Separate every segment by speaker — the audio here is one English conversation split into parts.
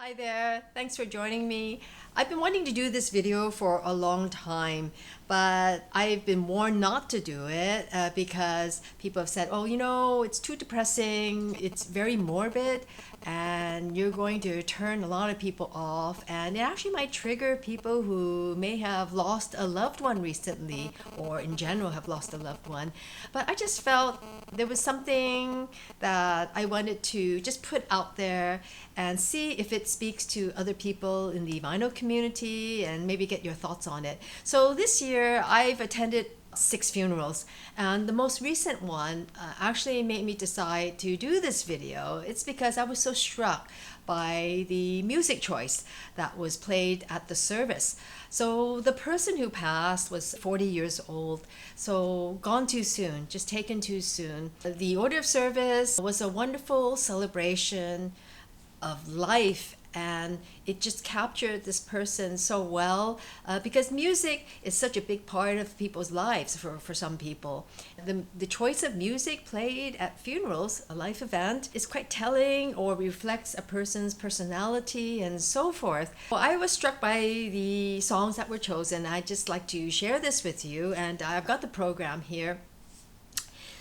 Speaker 1: Hi there, thanks for joining me. I've been wanting to do this video for a long time, but I've been warned not to do it because people have said, oh, it's too depressing, it's very morbid, and you're going to turn a lot of people off, and it actually might trigger people who may have lost a loved one recently, or in general have lost a loved one. But I just felt there was something that I wanted to just put out there and see if it speaks to other people in the vinyl community and maybe get your thoughts on it. So this year I've attended 6 funerals, and the most recent one actually made me decide to do this video. It's because I was so struck by the music choice that was played at the service. So the person who passed was 40 years old, so gone too soon, just taken too soon. The order of service was a wonderful celebration of life, and it just captured this person so well because music is such a big part of people's lives for some people. The choice of music played at funerals, a life event, is quite telling or reflects a person's personality and so forth. Well, I was struck by the songs that were chosen. I'd just like to share this with you, and I've got the program here.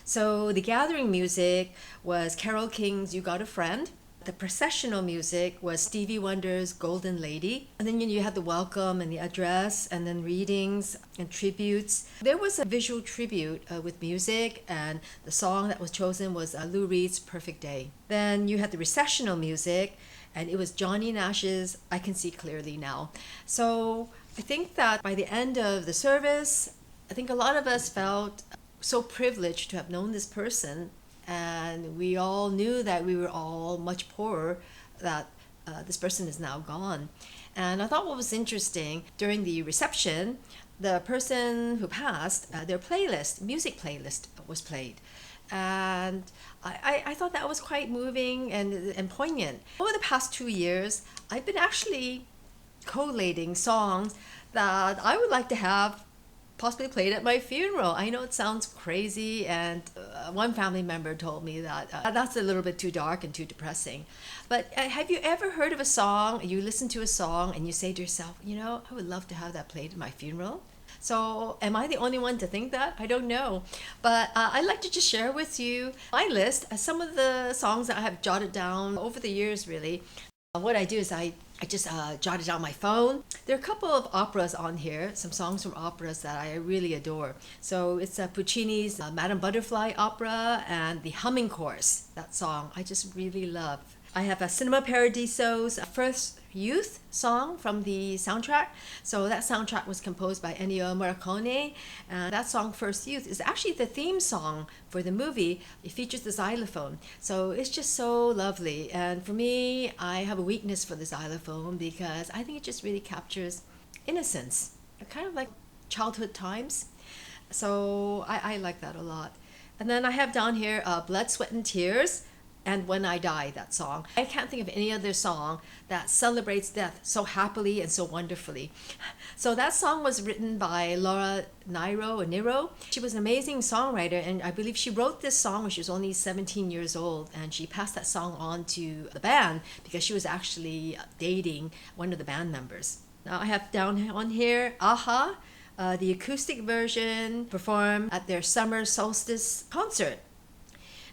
Speaker 1: So the gathering music was Carole King's You Got a Friend. The processional music was Stevie Wonder's Golden Lady. And then you had the welcome and the address, and then readings and tributes. There was a visual tribute with music, and the song that was chosen was Lou Reed's Perfect Day. Then you had the recessional music, and it was Johnny Nash's I Can See Clearly Now. So I think that by the end of the service, I think a lot of us felt so privileged to have known this person, and we all knew that we were all much poorer, that this person is now gone. And I thought what was interesting, during the reception, the person who passed, their music playlist was played. And I thought that was quite moving and poignant. Over the past 2 years, I've been actually collating songs that I would like to have possibly played at my funeral. I know it sounds crazy, and one family member told me that that's a little bit too dark and too depressing. But have you ever heard of a song, you listen to a song and you say to yourself, I would love to have that played at my funeral? So am I the only one to think that? I don't know. But I'd like to just share with you my list, some of the songs that I have jotted down over the years, really. What I do is I just jotted down my phone. There are a couple of operas on here, some songs from operas that I really adore. So it's Puccini's Madame Butterfly opera and the Humming Chorus. That song I just really love. I have a Cinema Paradiso's First Youth song from the soundtrack. So that soundtrack was composed by Ennio Morricone, and that song First Youth is actually the theme song for the movie. It features the xylophone, so it's just so lovely. And for me, I have a weakness for the xylophone because I think it just really captures innocence, kind of like childhood times. So I like that a lot. And then I have down here Blood, Sweat and Tears and When I Die, that song. I can't think of any other song that celebrates death so happily and so wonderfully. So that song was written by Laura Nyro. She was an amazing songwriter, and I believe she wrote this song when she was only 17 years old, and she passed that song on to the band because she was actually dating one of the band members. Now I have down on here Aha, the acoustic version performed at their summer solstice concert.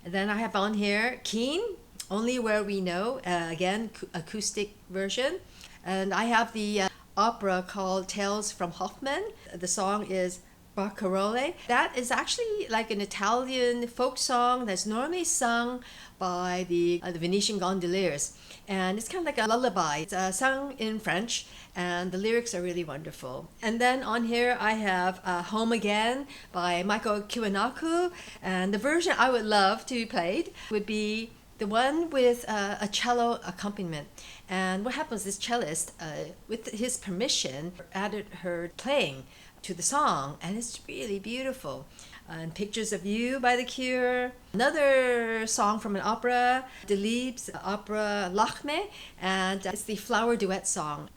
Speaker 1: And then I have on here Keen, Only Where We Know, again, acoustic version. And I have the opera called Tales from Hoffmann. The song is Barcarolle. That is actually like an Italian folk song that's normally sung by the Venetian gondoliers. And it's kind of like a lullaby. It's sung in French, and the lyrics are really wonderful. And then on here I have Home Again by Michael Kiwanaku. And the version I would love to be played would be the one with a cello accompaniment. And what happens is cellist, with his permission, added her playing to the song, and it's really beautiful. And Pictures of You by The Cure. Another song from an opera, Delibes' opera Lachme, and it's the Flower Duet song.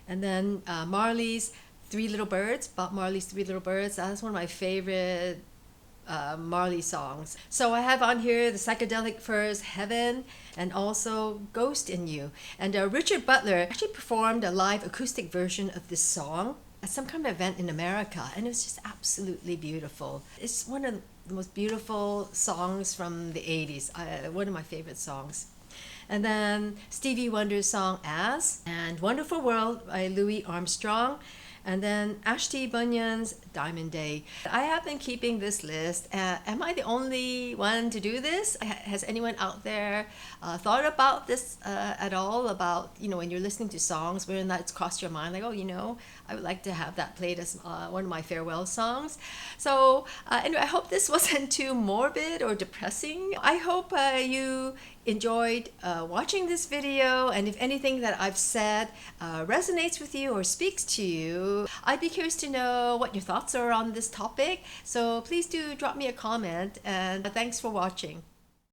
Speaker 1: And then Marley's Three Little Birds, Bob Marley's Three Little Birds. That's one of my favorite Marley songs. So I have on here the Psychedelic Furs, Heaven, and also Ghost in You. And Richard Butler actually performed a live acoustic version of this song at some kind of event in America, and it was just absolutely beautiful. It's one of the most beautiful songs from the 80s, one of my favorite songs. And then Stevie Wonder's song As, and Wonderful World by Louis Armstrong, and then Ashti Bunyan's Diamond Day. I have been keeping this list. Am I the only one to do this? Has anyone out there thought about this at all? About, when you're listening to songs, whether or not it's crossed your mind, like, oh, I would like to have that played as one of my farewell songs. So anyway, I hope this wasn't too morbid or depressing. I hope you enjoyed watching this video, and if anything that I've said resonates with you or speaks to you, I'd be curious to know what your thoughts are on this topic. So please do drop me a comment, and thanks for watching.